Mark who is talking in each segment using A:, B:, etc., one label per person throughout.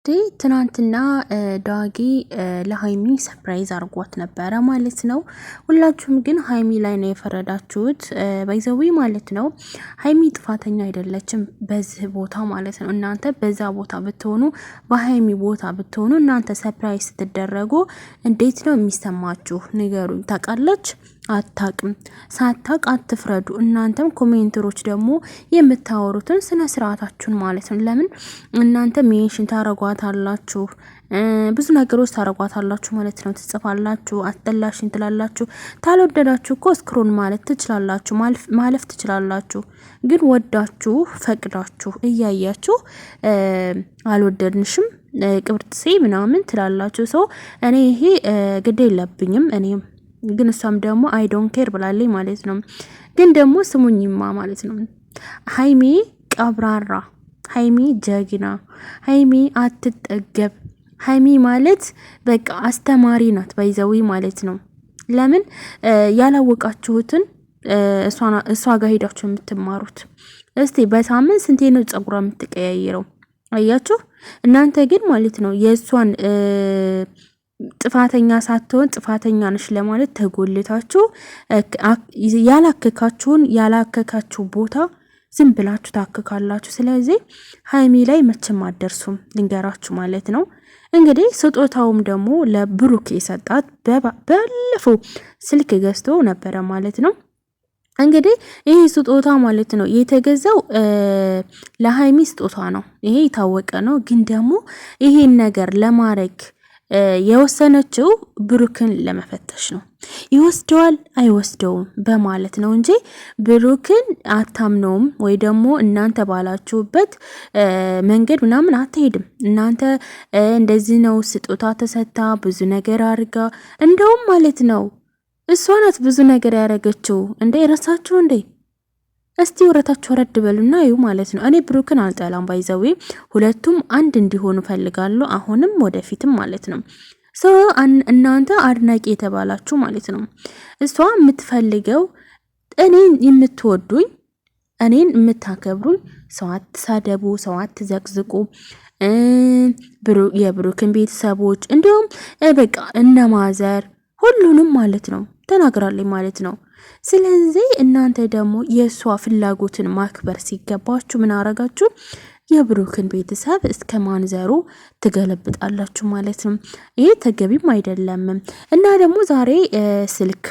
A: ትናንትና ዳጊ ለሃይሚ ሰርፕራይዝ አርጓት ነበረ ማለት ነው። ሁላችሁም ግን ሃይሚ ላይ ነው የፈረዳችሁት ባይዘዊ ማለት ነው። ሃይሚ ጥፋተኛ አይደለችም በዚህ ቦታ ማለት ነው። እናንተ በዛ ቦታ ብትሆኑ፣ በሃይሚ ቦታ ብትሆኑ እናንተ ሰርፕራይዝ ስትደረጉ እንዴት ነው የሚሰማችሁ? ንገሩኝ። ታውቃለች አታቅም? ሳታቅ አትፍረዱ። እናንተም ኮሜንተሮች ደግሞ የምታወሩትን ስነ ስርዓታችሁን ማለት ነው። ለምን እናንተ ሜንሽን ታረጓታላችሁ፣ ብዙ ነገሮች ታረጓታላችሁ ማለት ነው። ትጽፋላችሁ፣ አስጠላሽን ትላላችሁ። ታልወደዳችሁ እኮ ስክሮን ማለት ትችላላችሁ፣ ማለፍ ትችላላችሁ። ግን ወዳችሁ ፈቅዳችሁ እያያችሁ አልወደድንሽም ቅብርጥሴ ምናምን ትላላችሁ። ሰው እኔ ይሄ ግድ የለብኝም እኔም ግን እሷም ደግሞ አይ ዶንት ኬር ብላለች ማለት ነው። ግን ደግሞ ስሙኝማ ማለት ነው፣ ሃይሚ ቀብራራ፣ ሃይሚ ጀግና፣ ሃይሚ አትጠገብ፣ ሃይሚ ማለት በቃ አስተማሪ ናት ባይዘዊ ማለት ነው። ለምን ያላወቃችሁትን እሷ ጋር ሄዳችሁ የምትማሩት? እስቲ በሳምንት ስንቴ ነው ጸጉሯ የምትቀያየረው? አያችሁ። እናንተ ግን ማለት ነው የእሷን ጥፋተኛ ሳትሆን ጥፋተኛ ነሽ ለማለት ተጎልታችሁ ያላከካችሁ ቦታ ዝም ብላችሁ ታክካላችሁ። ስለዚህ ሃይሚ ላይ መቼም አደርሱም ልንገራችሁ ማለት ነው። እንግዲህ ስጦታውም ደግሞ ለብሩክ የሰጣት ባለፈው ስልክ ገዝቶ ነበረ ማለት ነው። እንግዲህ ይሄ ስጦታ ማለት ነው የተገዛው ለሃይሚ ስጦታ ነው። ይሄ የታወቀ ነው። ግን ደግሞ ይሄን ነገር ለማድረግ የወሰነችው ብሩክን ለመፈተሽ ነው። ይወስደዋል አይወስደውም በማለት ነው እንጂ ብሩክን አታምነውም ወይ ደግሞ እናንተ ባላችሁበት መንገድ ምናምን አትሄድም። እናንተ እንደዚህ ነው ስጦታ ተሰታ ብዙ ነገር አድርጋ እንደውም ማለት ነው እሷ ናት ብዙ ነገር ያደረገችው። እንደ የረሳችሁ እንዴ? እስቲ ወረታችሁ ወረድ በሉና እዩ ማለት ነው። እኔ ብሩክን አልጠላም ባይዘዌ፣ ሁለቱም አንድ እንዲሆኑ ፈልጋለሁ አሁንም ወደፊትም ማለት ነው። እናንተ አድናቂ የተባላችሁ ማለት ነው። እሷ የምትፈልገው እኔን የምትወዱኝ፣ እኔን የምታከብሩኝ፣ ሰው አትሳደቡ፣ ሰው አትዘቅዝቁ፣ የብሩክን ቤተሰቦች እንዲሁም በቃ እነማዘር ሁሉንም ማለት ነው ተናግራለኝ ማለት ነው። ስለዚህ እናንተ ደግሞ የእሷ ፍላጎትን ማክበር ሲገባችሁ ምን አረጋችሁ? የብሩክን ቤተሰብ እስከ ማንዘሩ ትገለብጣላችሁ ማለት ነው። ይሄ ተገቢም አይደለም። እና ደግሞ ዛሬ ስልክ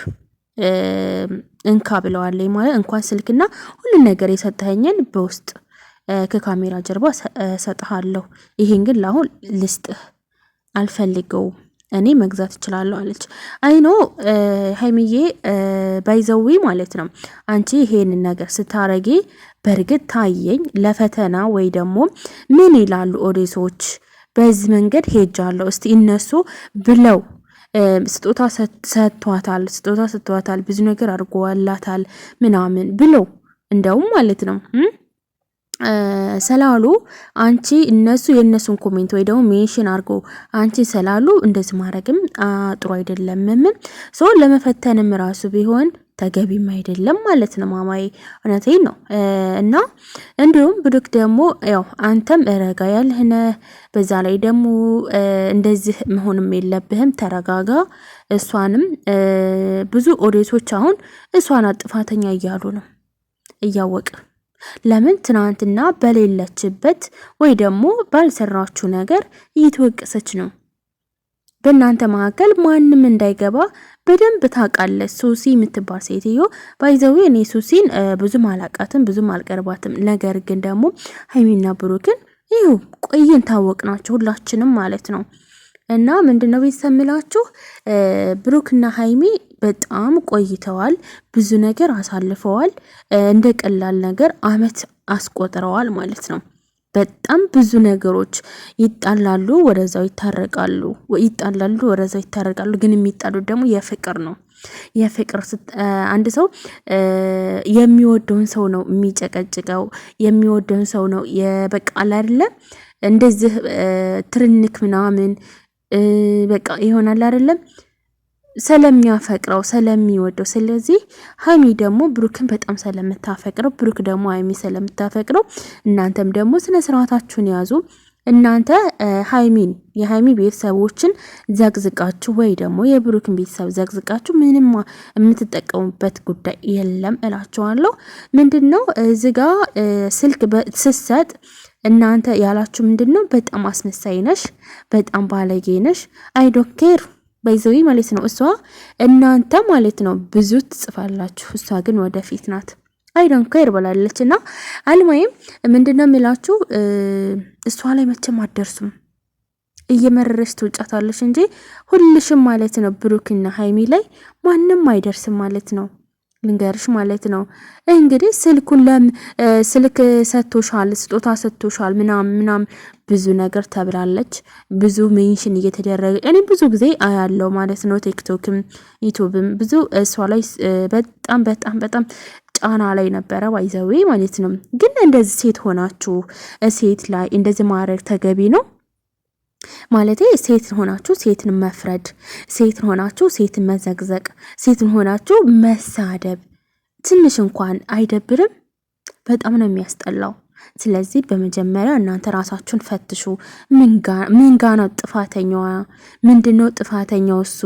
A: እንካ ብለዋለኝ ማለት እንኳን ስልክና ሁሉን ነገር የሰጠኸኝን በውስጥ ከካሜራ ጀርባ ሰጥሃለሁ፣ ይሄን ግን ለአሁን ልስጥህ አልፈልገውም፣ እኔ መግዛት እችላለሁ አለች። አይኖ ሃይሚዬ ባይዘዊ ማለት ነው። አንቺ ይሄን ነገር ስታረጊ በእርግጥ ታየኝ ለፈተና ወይ ደግሞ ምን ይላሉ ኦዲሶች፣ በዚህ መንገድ ሄጃለሁ እስቲ እነሱ ብለው ስጦታ ሰጥቷታል፣ ብዙ ነገር አድርጎላታል ምናምን ብለው እንደውም ማለት ነው ስላሉ አንቺ እነሱ የነሱን ኮሜንት ወይ ደግሞ ሜንሽን አድርጎ አንቺ ስላሉ እንደዚህ ማድረግም ጥሩ አይደለም። ሶ ለመፈተንም ራሱ ቢሆን ተገቢም አይደለም ማለት ነው። ማማዬ እውነቴን ነው። እና እንዲሁም ብሩክ ደግሞ ያው አንተም ረጋ ያልህነ፣ በዛ ላይ ደግሞ እንደዚህ መሆንም የለብህም ተረጋጋ። እሷንም ብዙ ኦዲየንሶች አሁን እሷን ጥፋተኛ እያሉ ነው እያወቀ ለምን ትናንትና በሌለችበት ወይ ደግሞ ባልሰራችሁ ነገር እየተወቀሰች ነው። በእናንተ መካከል ማንም እንዳይገባ በደንብ ታውቃለች። ሱሲ የምትባል ሴትዮ ባይዘው እኔ ሱሲን ብዙም አላቃትም፣ ብዙም አልቀርባትም። ነገር ግን ደግሞ ሃይሚና ብሩክን ይኸው ቆየን ታወቅናቸው ሁላችንም ማለት ነው። እና ምንድነው ቤተሰብ ምላችሁ ብሩክና ሃይሚ በጣም ቆይተዋል፣ ብዙ ነገር አሳልፈዋል፣ እንደ ቀላል ነገር አመት አስቆጥረዋል ማለት ነው። በጣም ብዙ ነገሮች ይጣላሉ፣ ወደዛው ይታረቃሉ፣ ወደዛው ይታረቃሉ። ግን የሚጣሉት ደግሞ የፍቅር ነው። የፍቅር አንድ ሰው የሚወደውን ሰው ነው የሚጨቀጭቀው፣ የሚወደውን ሰው ነው የበቃል አይደለ እንደዚህ ትርንክ ምናምን በቃ ይሆናል አይደለም ስለሚያፈቅረው ስለሚወደው። ስለዚህ ሃይሚ ደግሞ ብሩክን በጣም ስለምታፈቅረው፣ ብሩክ ደግሞ ሃይሚ ስለምታፈቅረው እናንተም ደግሞ ስነ ስርዓታችሁን ያዙ። እናንተ የሃይሚ ቤተሰቦችን ዘግዝቃችሁ ወይ ደግሞ የብሩክን ቤተሰብ ዘግዝቃችሁ ምንም የምትጠቀሙበት ጉዳይ የለም እላችኋለሁ። ምንድነው እዚህ ጋር ስልክ ስሰጥ እናንተ ያላችሁ ምንድነው በጣም አስመሳይ ነሽ፣ በጣም ባለጌ ነሽ፣ አይ ዶንት ኬር በይዘዊ ማለት ነው። እሷ እናንተ ማለት ነው ብዙ ትጽፋላችሁ፣ እሷ ግን ወደፊት ናት። አይ ዶንት ኬር ብላለች። እና አልማይም ምንድነው የሚላችሁ እሷ ላይ መቼም አትደርሱም፣ እየመረረች ትውጫታለሽ እንጂ ሁልሽም ማለት ነው ብሩክና ሃይሚ ላይ ማንም አይደርስም ማለት ነው። ልንገርሽ ማለት ነው እንግዲህ ስልክ ሰጥቶሻል፣ ስጦታ ሰጥቶሻል ምናም ብዙ ነገር ተብላለች። ብዙ ሜንሽን እየተደረገ እኔ ብዙ ጊዜ አያለው ማለት ነው። ቲክቶክም ዩቲዩብም ብዙ እሷ ላይ በጣም በጣም በጣም ጫና ላይ ነበረ ባይዘዌ ማለት ነው። ግን እንደዚህ ሴት ሆናችሁ ሴት ላይ እንደዚህ ማድረግ ተገቢ ነው ማለት? ሴት ሆናችሁ ሴትን መፍረድ፣ ሴት ሆናችሁ ሴትን መዘግዘቅ፣ ሴት ሆናችሁ መሳደብ ትንሽ እንኳን አይደብርም? በጣም ነው የሚያስጠላው። ስለዚህ በመጀመሪያ እናንተ ራሳችሁን ፈትሹ። ምን ጋ ነው ጥፋተኛዋ? ምንድነው ጥፋተኛው? እሱ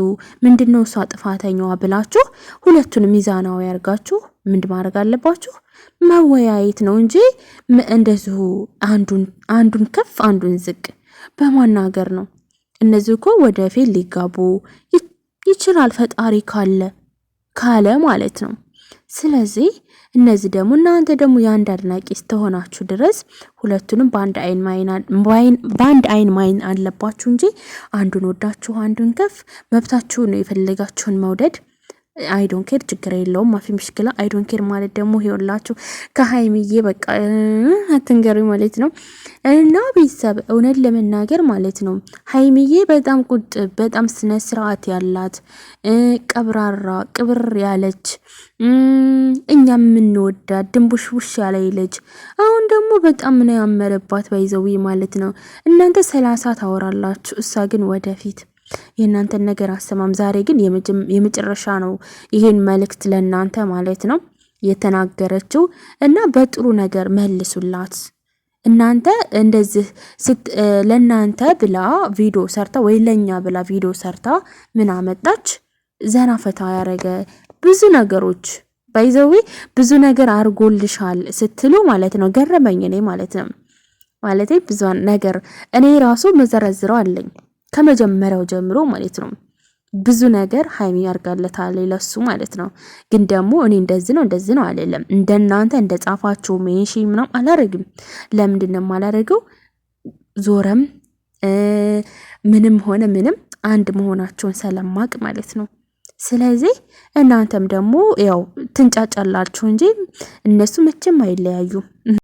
A: ምንድነው እሷ ጥፋተኛዋ ብላችሁ ሁለቱን ሚዛናዊ ያርጋችሁ ምንድ ማድረግ አለባችሁ? መወያየት ነው እንጂ እንደዚሁ አንዱን ከፍ አንዱን ዝቅ በማናገር ነው። እነዚህ እኮ ወደፊት ሊጋቡ ይችላል ፈጣሪ ካለ ማለት ነው። ስለዚህ እነዚህ ደግሞ እናንተ ደግሞ የአንድ አድናቂ ስተሆናችሁ ድረስ ሁለቱንም በአንድ አይን ማየት አለባችሁ እንጂ አንዱን ወዳችሁ አንዱን ከፍ መብታችሁ ነው የፈለጋችሁን መውደድ። አይ ዶንት ኬር ችግር የለውም። ማፊ ምሽክላ አይ ዶንት ኬር ማለት ደግሞ ይኸውላችሁ ከሃይሚዬ በቃ አትንገሪ ማለት ነው። እና ቤተሰብ እውነት ለመናገር ማለት ነው ሃይሚዬ በጣም ቁጥብ፣ በጣም ስነ ስርዓት ያላት ቀብራራ ቅብር ያለች እኛ የምንወዳት ድንቡሽቡሽ ያለ ልጅ አሁን ደግሞ በጣም ነው ያመረባት ባይዘዊ ማለት ነው። እናንተ 30 ታወራላችሁ፣ እሷ ግን ወደፊት የእናንተን ነገር አሰማም። ዛሬ ግን የመጨረሻ ነው ይሄን መልእክት ለእናንተ ማለት ነው የተናገረችው። እና በጥሩ ነገር መልሱላት። እናንተ እንደዚህ ለእናንተ ብላ ቪዲዮ ሰርታ ወይ ለኛ ብላ ቪዲዮ ሰርታ ምን አመጣች? ዘና ፈታ ያረገ ብዙ ነገሮች ባይዘዊ ብዙ ነገር አርጎልሻል ስትሉ ማለት ነው ገረመኝ እኔ ማለት ነው። ማለት ብዙ ነገር እኔ ራሱ መዘረዝረው አለኝ ከመጀመሪያው ጀምሮ ማለት ነው። ብዙ ነገር ሃይሚ ያርጋለታል ለሱ ማለት ነው። ግን ደግሞ እኔ እንደዚህ ነው አይደለም እንደናንተ እንደጻፋችሁ ሜንሽን ምናም አላረግም። ለምንድነው የማላረገው? ዞረም ምንም ሆነ ምንም አንድ መሆናቸውን ስለማቅ ማለት ነው። ስለዚህ እናንተም ደግሞ ያው ትንጫጫላችሁ እንጂ እነሱ መቼም አይለያዩ።